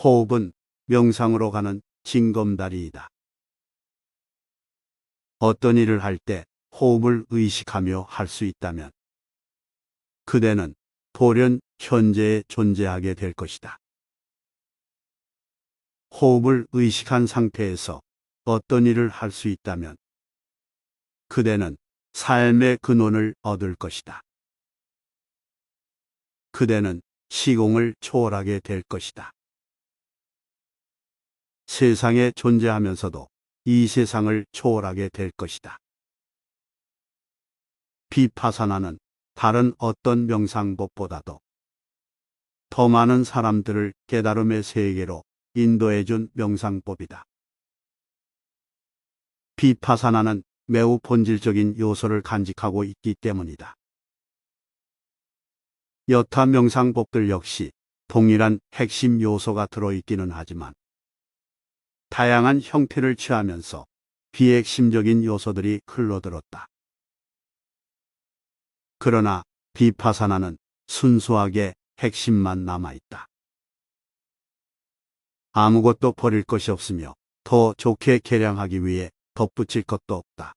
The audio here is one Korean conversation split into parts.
호흡은 명상으로 가는 징검다리이다. 어떤 일을 할 때 호흡을 의식하며 할 수 있다면 그대는 돌연 현재에 존재하게 될 것이다. 호흡을 의식한 상태에서 어떤 일을 할 수 있다면 그대는 삶의 근원을 얻을 것이다. 그대는 시공을 초월하게 될 것이다. 세상에 존재하면서도 이 세상을 초월하게 될 것이다. 비파사나는 다른 어떤 명상법보다도 더 많은 사람들을 깨달음의 세계로 인도해준 명상법이다. 비파사나는 매우 본질적인 요소를 간직하고 있기 때문이다. 여타 명상법들 역시 동일한 핵심 요소가 들어있기는 하지만 다양한 형태를 취하면서 비핵심적인 요소들이 흘러들었다. 그러나 비파사나는 순수하게 핵심만 남아있다. 아무것도 버릴 것이 없으며 더 좋게 개량하기 위해 덧붙일 것도 없다.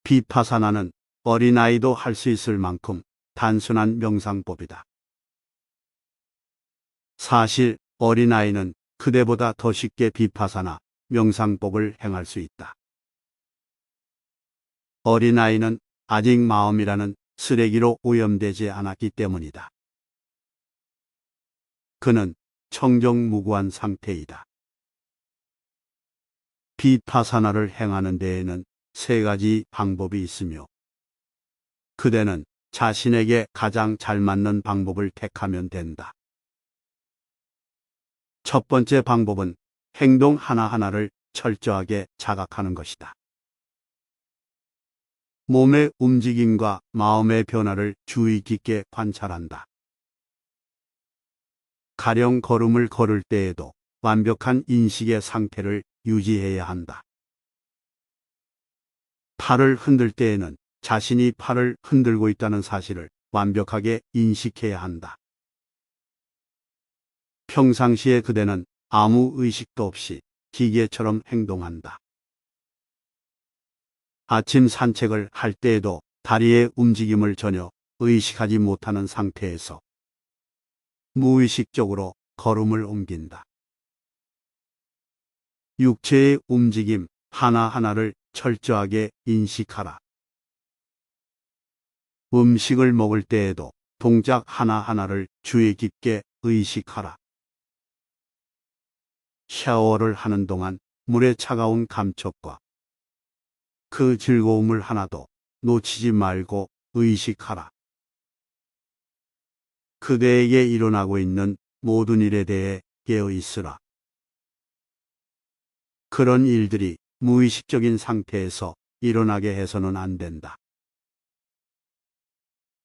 비파사나는 어린아이도 할 수 있을 만큼 단순한 명상법이다. 사실 어린아이는 그대보다 더 쉽게 비파사나 명상법을 행할 수 있다. 어린아이는 아직 마음이라는 쓰레기로 오염되지 않았기 때문이다. 그는 청정무구한 상태이다. 비파사나를 행하는 데에는 세 가지 방법이 있으며 그대는 자신에게 가장 잘 맞는 방법을 택하면 된다. 첫 번째 방법은 행동 하나하나를 철저하게 자각하는 것이다. 몸의 움직임과 마음의 변화를 주의 깊게 관찰한다. 가령 걸음을 걸을 때에도 완벽한 인식의 상태를 유지해야 한다. 팔을 흔들 때에는 자신이 팔을 흔들고 있다는 사실을 완벽하게 인식해야 한다. 평상시에 그대는 아무 의식도 없이 기계처럼 행동한다. 아침 산책을 할 때에도 다리의 움직임을 전혀 의식하지 못하는 상태에서 무의식적으로 걸음을 옮긴다. 육체의 움직임 하나하나를 철저하게 인식하라. 음식을 먹을 때에도 동작 하나하나를 주의 깊게 의식하라. 샤워를 하는 동안 물의 차가운 감촉과 그 즐거움을 하나도 놓치지 말고 의식하라. 그대에게 일어나고 있는 모든 일에 대해 깨어 있으라. 그런 일들이 무의식적인 상태에서 일어나게 해서는 안 된다.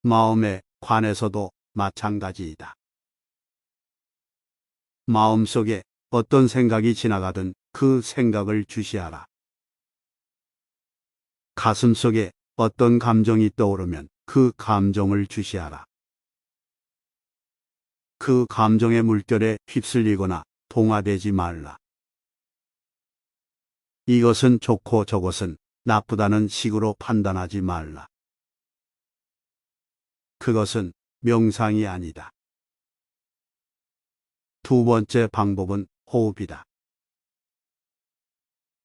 마음에 관해서도 마찬가지이다. 마음속에 어떤 생각이 지나가든 그 생각을 주시하라. 가슴속에 어떤 감정이 떠오르면 그 감정을 주시하라. 그 감정의 물결에 휩쓸리거나 동화되지 말라. 이것은 좋고 저것은 나쁘다는 식으로 판단하지 말라. 그것은 명상이 아니다. 두 번째 방법은 호흡이다.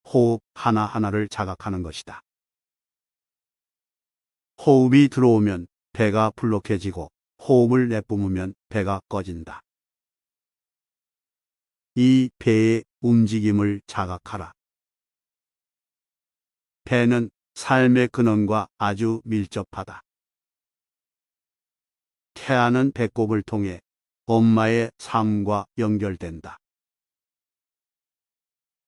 호흡 하나하나를 자각하는 것이다. 호흡이 들어오면 배가 불룩해지고 호흡을 내뿜으면 배가 꺼진다. 이 배의 움직임을 자각하라. 배는 삶의 근원과 아주 밀접하다. 태아는 배꼽을 통해 엄마의 삶과 연결된다.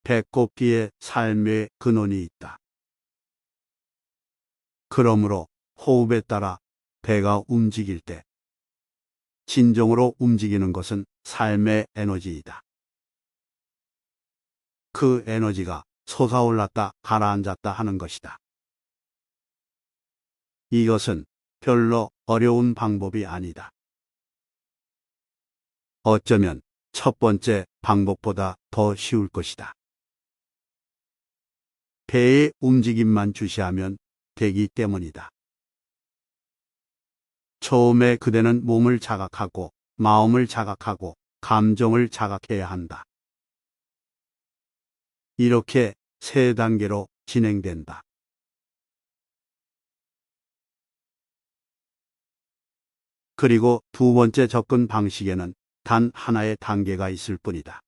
배꼽 뒤에 삶의 근원이 있다. 그러므로 호흡에 따라 배가 움직일 때 진정으로 움직이는 것은 삶의 에너지이다. 그 에너지가 솟아올랐다 가라앉았다 하는 것이다. 이것은 별로 어려운 방법이 아니다. 어쩌면 첫 번째 방법보다 더 쉬울 것이다. 배의 움직임만 주시하면 되기 때문이다. 처음에 그대는 몸을 자각하고 마음을 자각하고 감정을 자각해야 한다. 이렇게 세 단계로 진행된다. 그리고 두 번째 접근 방식에는 단 하나의 단계가 있을 뿐이다.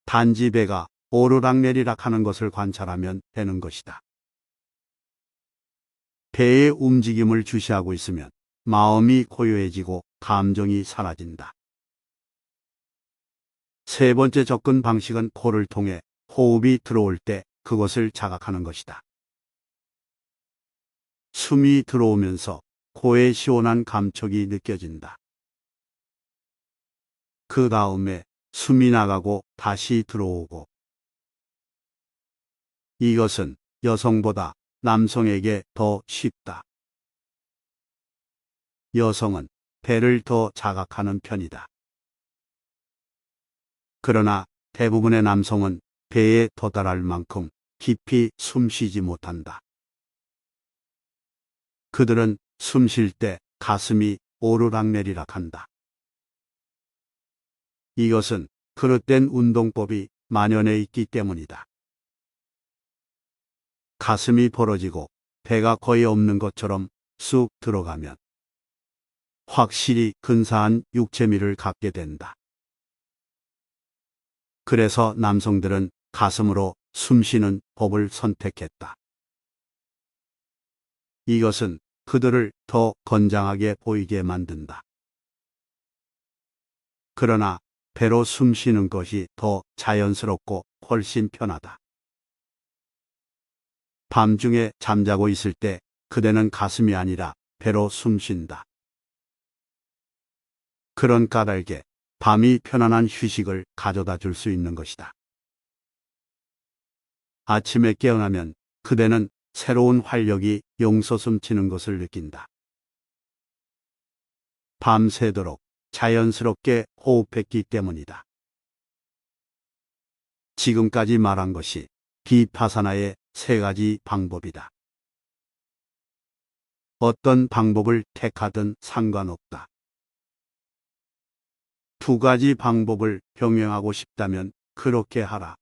단지 배가 오르락내리락 하는 것을 관찰하면 되는 것이다. 배의 움직임을 주시하고 있으면 마음이 고요해지고 감정이 사라진다. 세 번째 접근 방식은 코를 통해 호흡이 들어올 때 그것을 자각하는 것이다. 숨이 들어오면서 코에 시원한 감촉이 느껴진다. 그 다음에 숨이 나가고 다시 들어오고. 이것은 여성보다 남성에게 더 쉽다. 여성은 배를 더 자각하는 편이다. 그러나 대부분의 남성은 배에 도달할 만큼 깊이 숨 쉬지 못한다. 그들은 숨 쉴 때 가슴이 오르락내리락 한다. 이것은 그릇된 운동법이 만연해 있기 때문이다. 가슴이 벌어지고 배가 거의 없는 것처럼 쑥 들어가면 확실히 근사한 육체미를 갖게 된다. 그래서 남성들은 가슴으로 숨 쉬는 법을 선택했다. 이것은 그들을 더 건장하게 보이게 만든다. 그러나 배로 숨 쉬는 것이 더 자연스럽고 훨씬 편하다. 밤중에 잠자고 있을 때 그대는 가슴이 아니라 배로 숨 쉰다. 그런 까닭에 밤이 편안한 휴식을 가져다 줄 수 있는 것이다. 아침에 깨어나면 그대는 새로운 활력이 용솟음치는 것을 느낀다. 밤새도록 자연스럽게 호흡했기 때문이다. 지금까지 말한 것이 비파사나의 세 가지 방법이다. 어떤 방법을 택하든 상관없다. 두 가지 방법을 병행하고 싶다면 그렇게 하라.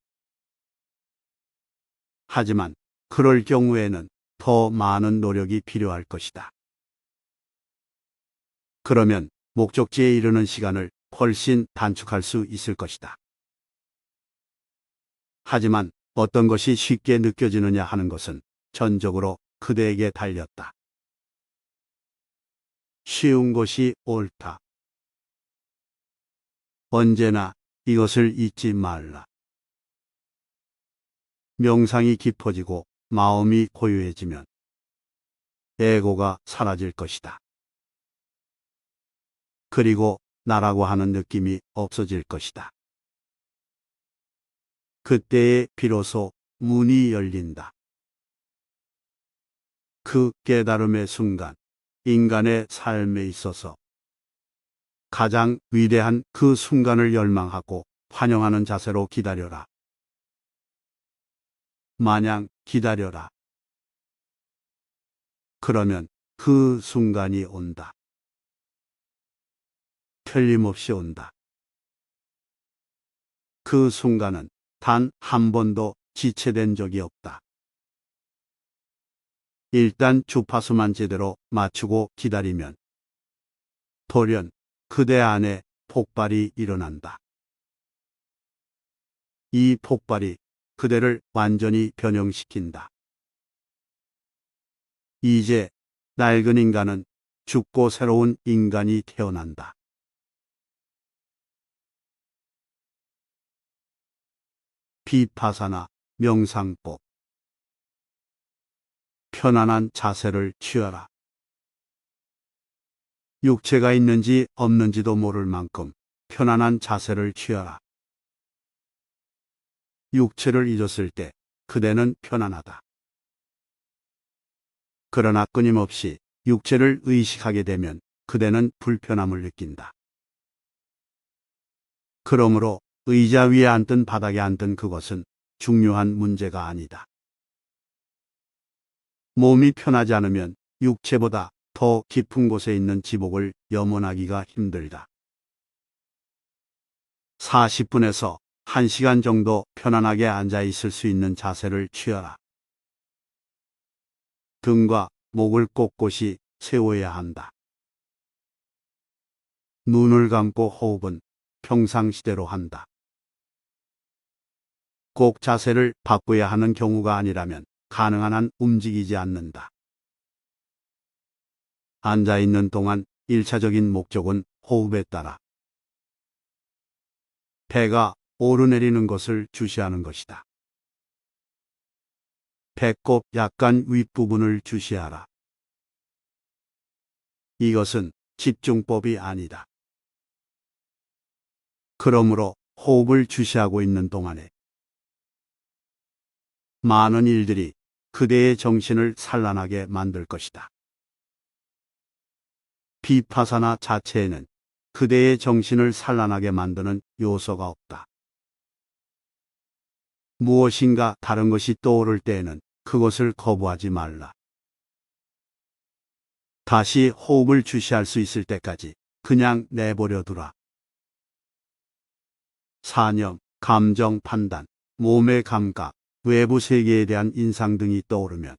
하지만 그럴 경우에는 더 많은 노력이 필요할 것이다. 그러면 목적지에 이르는 시간을 훨씬 단축할 수 있을 것이다. 하지만 어떤 것이 쉽게 느껴지느냐 하는 것은 전적으로 그대에게 달렸다. 쉬운 것이 옳다. 언제나 이것을 잊지 말라. 명상이 깊어지고 마음이 고요해지면 에고가 사라질 것이다. 그리고 나라고 하는 느낌이 없어질 것이다. 그때에 비로소 문이 열린다. 그 깨달음의 순간, 인간의 삶에 있어서 가장 위대한 그 순간을 열망하고 환영하는 자세로 기다려라. 마냥 기다려라. 그러면 그 순간이 온다. 틀림없이 온다. 그 순간은 단 한 번도 지체된 적이 없다. 일단 주파수만 제대로 맞추고 기다리면 돌연 그대 안에 폭발이 일어난다. 이 폭발이 그대를 완전히 변형시킨다. 이제 낡은 인간은 죽고 새로운 인간이 태어난다. 비파사나 명상법. 편안한 자세를 취하라. 육체가 있는지 없는지도 모를 만큼 편안한 자세를 취하라. 육체를 잊었을 때 그대는 편안하다. 그러나 끊임없이 육체를 의식하게 되면 그대는 불편함을 느낀다. 그러므로 의자 위에 앉든 바닥에 앉든 그것은 중요한 문제가 아니다. 몸이 편하지 않으면 육체보다 더 깊은 곳에 있는 지복을 염원하기가 힘들다. 40분에서 1시간 정도 편안하게 앉아 있을 수 있는 자세를 취하라. 등과 목을 꼿꼿이 세워야 한다. 눈을 감고 호흡은 평상시대로 한다. 꼭 자세를 바꿔야 하는 경우가 아니라면 가능한 한 움직이지 않는다. 앉아 있는 동안 1차적인 목적은 호흡에 따라 배가 오르내리는 것을 주시하는 것이다. 배꼽 약간 윗부분을 주시하라. 이것은 집중법이 아니다. 그러므로 호흡을 주시하고 있는 동안에 많은 일들이 그대의 정신을 산란하게 만들 것이다. 비파사나 자체에는 그대의 정신을 산란하게 만드는 요소가 없다. 무엇인가 다른 것이 떠오를 때에는 그것을 거부하지 말라. 다시 호흡을 주시할 수 있을 때까지 그냥 내버려 두라. 사념, 감정, 판단, 몸의 감각, 외부 세계에 대한 인상 등이 떠오르면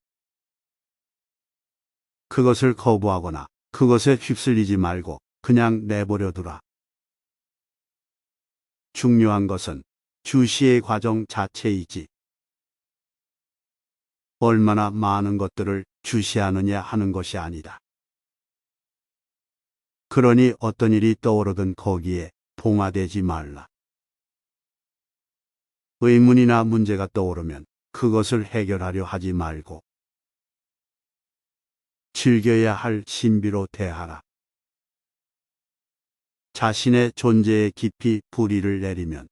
그것을 거부하거나 그것에 휩쓸리지 말고 그냥 내버려 두라. 중요한 것은 주시의 과정 자체이지 얼마나 많은 것들을 주시하느냐 하는 것이 아니다. 그러니 어떤 일이 떠오르든 거기에 동화되지 말라. 의문이나 문제가 떠오르면 그것을 해결하려 하지 말고 즐겨야 할 신비로 대하라. 자신의 존재에 깊이 뿌리를 내리면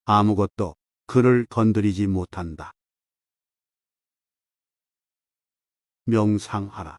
아무것도 그를 건드리지 못한다. 명상하라.